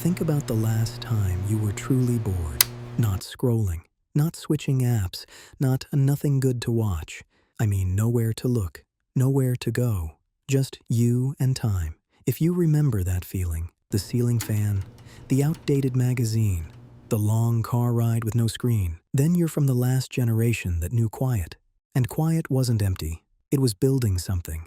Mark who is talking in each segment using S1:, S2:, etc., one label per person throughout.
S1: think about the last time you were truly bored. Not scrolling, not switching apps, not nothing good to watch. I mean, nowhere to look, nowhere to go. Just you and time. If you remember that feeling, the ceiling fan, the outdated magazine, the long car ride with no screen, then you're from the last generation that knew quiet. And quiet wasn't empty. It was building something.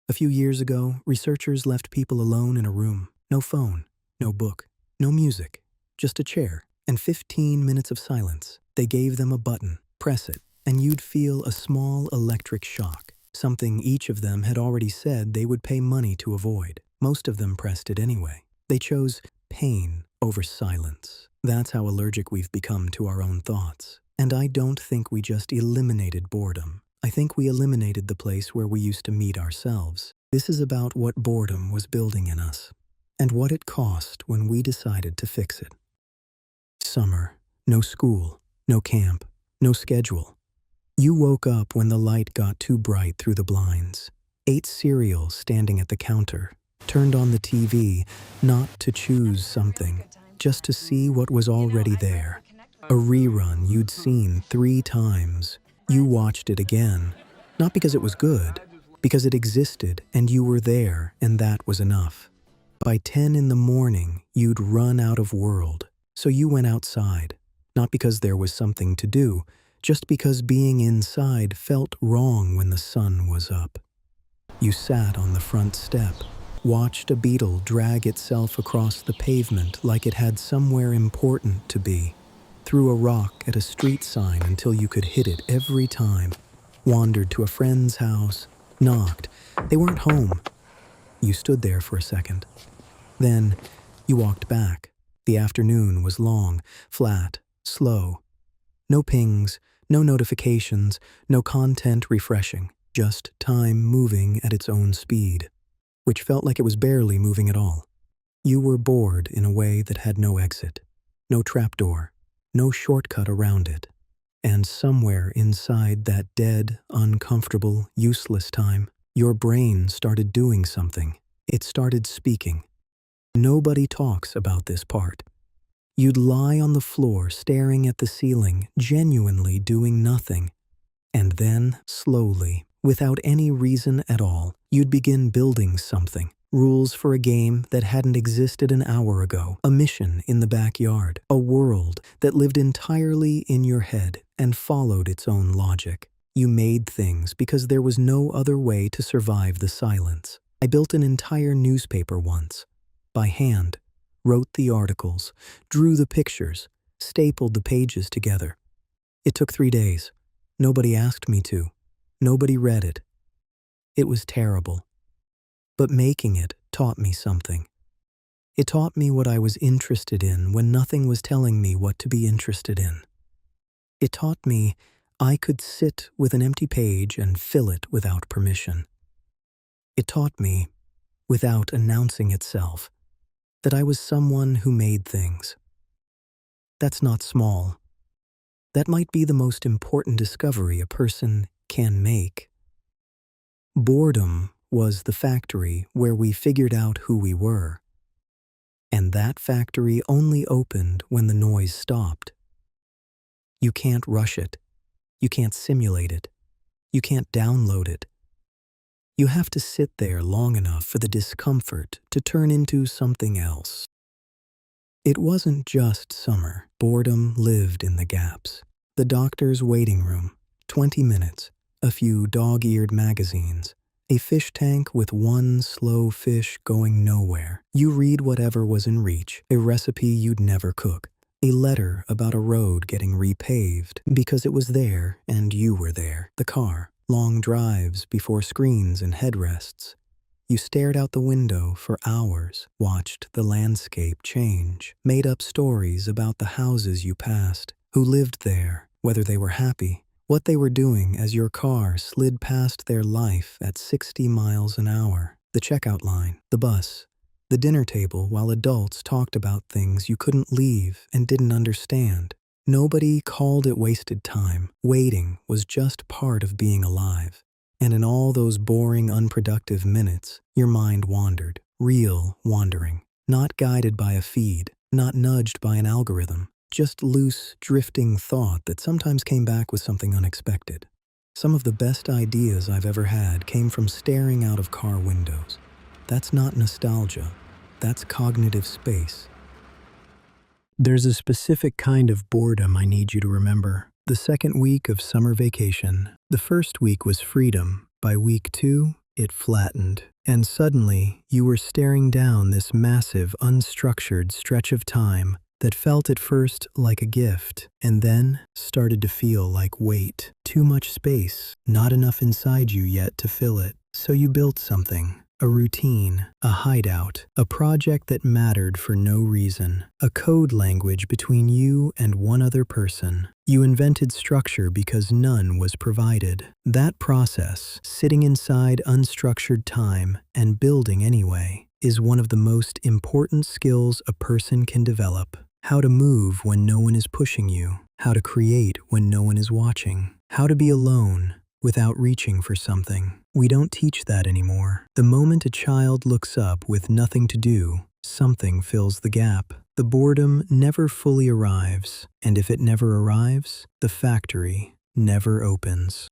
S1: A few years ago, researchers left people alone in a room. No phone, no book, no music, just a chair, and 15 minutes of silence. They gave them a button, press it, and you'd feel a small electric shock, something each of them had already said they would pay money to avoid. Most of them pressed it anyway. They chose pain over silence. That's how allergic we've become to our own thoughts. And I don't think we just eliminated boredom. I think we eliminated the place where we used to meet ourselves. This is about what boredom was building in us, and what it cost when we decided to fix it. Summer, no school, no camp, no schedule. You woke up when the light got too bright through the blinds, ate cereal standing at the counter, turned on the TV, not to choose something, just to see what was already there. A rerun you'd seen 3 times. You watched it again, not because it was good, because it existed and you were there, and that was enough. By 10 in the morning, you'd run out of world, so you went outside, not because there was something to do, just because being inside felt wrong when the sun was up. You sat on the front step, watched a beetle drag itself across the pavement like it had somewhere important to be, threw a rock at a street sign until you could hit it every time, wandered to a friend's house, knocked. They weren't home. You stood there for a second. Then you walked back. The afternoon was long, flat, slow. No pings, no notifications, no content refreshing, just time moving at its own speed, which felt like it was barely moving at all. You were bored in a way that had no exit, no trapdoor, no shortcut around it. And somewhere inside that dead, uncomfortable, useless time, your brain started doing something. It started speaking. Nobody talks about this part. You'd lie on the floor staring at the ceiling, genuinely doing nothing. And then, slowly, without any reason at all, you'd begin building something. Rules for a game that hadn't existed an hour ago, a mission in the backyard, a world that lived entirely in your head and followed its own logic. You made things because there was no other way to survive the silence. I built an entire newspaper once, by hand, wrote the articles, drew the pictures, stapled the pages together. It took 3 days. Nobody asked me to. Nobody read it. It was terrible. But making it taught me something. It taught me what I was interested in when nothing was telling me what to be interested in. It taught me I could sit with an empty page and fill it without permission. It taught me, without announcing itself, that I was someone who made things. That's not small. That might be the most important discovery a person can make. Boredom was the factory where we figured out who we were. And that factory only opened when the noise stopped. You can't rush it. You can't simulate it. You can't download it. You have to sit there long enough for the discomfort to turn into something else. It wasn't just summer. Boredom lived in the gaps. The doctor's waiting room, 20 minutes, a few dog-eared magazines, a fish tank with one slow fish going nowhere. You read whatever was in reach, a recipe you'd never cook, a letter about a road getting repaved because it was there and you were there. The car, long drives before screens and headrests. You stared out the window for hours, watched the landscape change, made up stories about the houses you passed, who lived there, whether they were happy, what they were doing as your car slid past their life at 60 miles an hour. The checkout line, the bus, the dinner table while adults talked about things you couldn't leave and didn't understand. Nobody called it wasted time. Waiting was just part of being alive. And in all those boring, unproductive minutes, your mind wandered. Real wandering. Not guided by a feed, not nudged by an algorithm, just loose, drifting thought that sometimes came back with something unexpected. Some of the best ideas I've ever had came from staring out of car windows. That's not nostalgia, that's cognitive space. There's a specific kind of boredom I need you to remember. The second week of summer vacation. The first week was freedom. By week 2, it flattened. And suddenly, you were staring down this massive, unstructured stretch of time that felt at first like a gift, and then started to feel like weight. Too much space, not enough inside you yet to fill it. So you built something. A routine, a hideout, a project that mattered for no reason, a code language between you and one other person. You invented structure because none was provided. That process, sitting inside unstructured time and building anyway, is one of the most important skills a person can develop. How to move when no one is pushing you, how to create when no one is watching, how to be alone without reaching for something. We don't teach that anymore. The moment a child looks up with nothing to do, something fills the gap. The boredom never fully arrives, and if it never arrives, the factory never opens.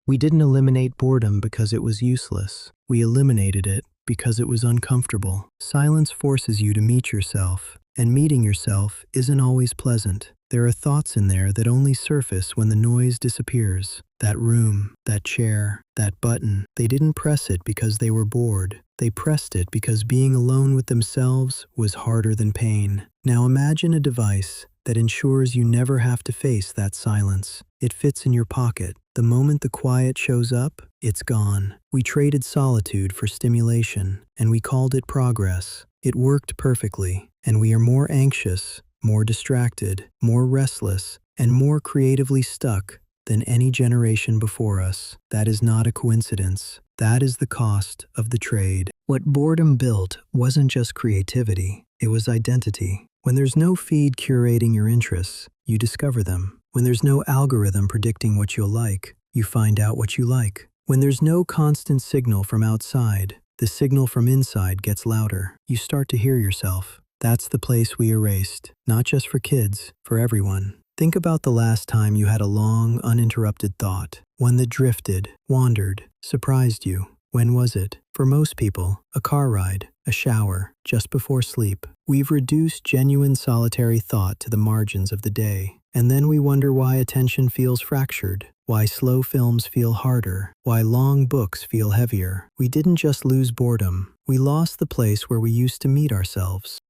S1: We didn't eliminate boredom because it was useless. We eliminated it because it was uncomfortable. Silence forces you to meet yourself, and meeting yourself isn't always pleasant. There are thoughts in there that only surface when the noise disappears. That room, that chair, that button, they didn't press it because they were bored. They pressed it because being alone with themselves was harder than pain. Now imagine a device that ensures you never have to face that silence. It fits in your pocket. The moment the quiet shows up, it's gone. We traded solitude for stimulation, and we called it progress. It worked perfectly, and we are more anxious, more distracted, more restless, and more creatively stuck than any generation before us. That is not a coincidence. That is the cost of the trade. What boredom built wasn't just creativity, it was identity. When there's no feed curating your interests, you discover them. When there's no algorithm predicting what you'll like, you find out what you like. When there's no constant signal from outside, the signal from inside gets louder. You start to hear yourself. That's the place we erased, not just for kids, for everyone. Think about the last time you had a long, uninterrupted thought, one that drifted, wandered, surprised you. When was it? For most people, a car ride, a shower, just before sleep. We've reduced genuine solitary thought to the margins of the day, and then we wonder why attention feels fractured, why slow films feel harder, why long books feel heavier. We didn't just lose boredom, we lost the place where we used to meet ourselves.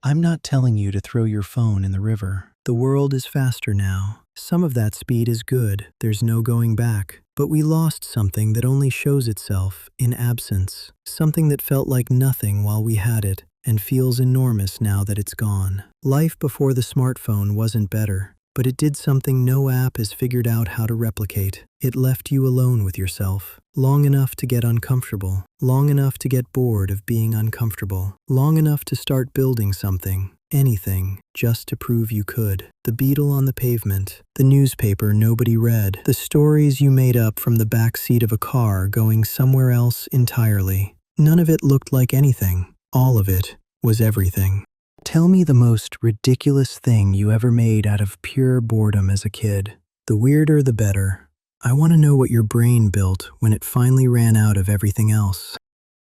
S1: I'm not telling you to throw your phone in the river. The world is faster now. Some of that speed is good, there's no going back. But we lost something that only shows itself in absence. Something that felt like nothing while we had it, and feels enormous now that it's gone. Life before the smartphone wasn't better, but it did something no app has figured out how to replicate. It left you alone with yourself, long enough to get uncomfortable, long enough to get bored of being uncomfortable, long enough to start building something, anything, just to prove you could. The beetle on the pavement, the newspaper nobody read, the stories you made up from the back seat of a car going somewhere else entirely. None of it looked like anything. All of it was everything. Tell me the most ridiculous thing you ever made out of pure boredom as a kid. The weirder the better. I want to know what your brain built when it finally ran out of everything else.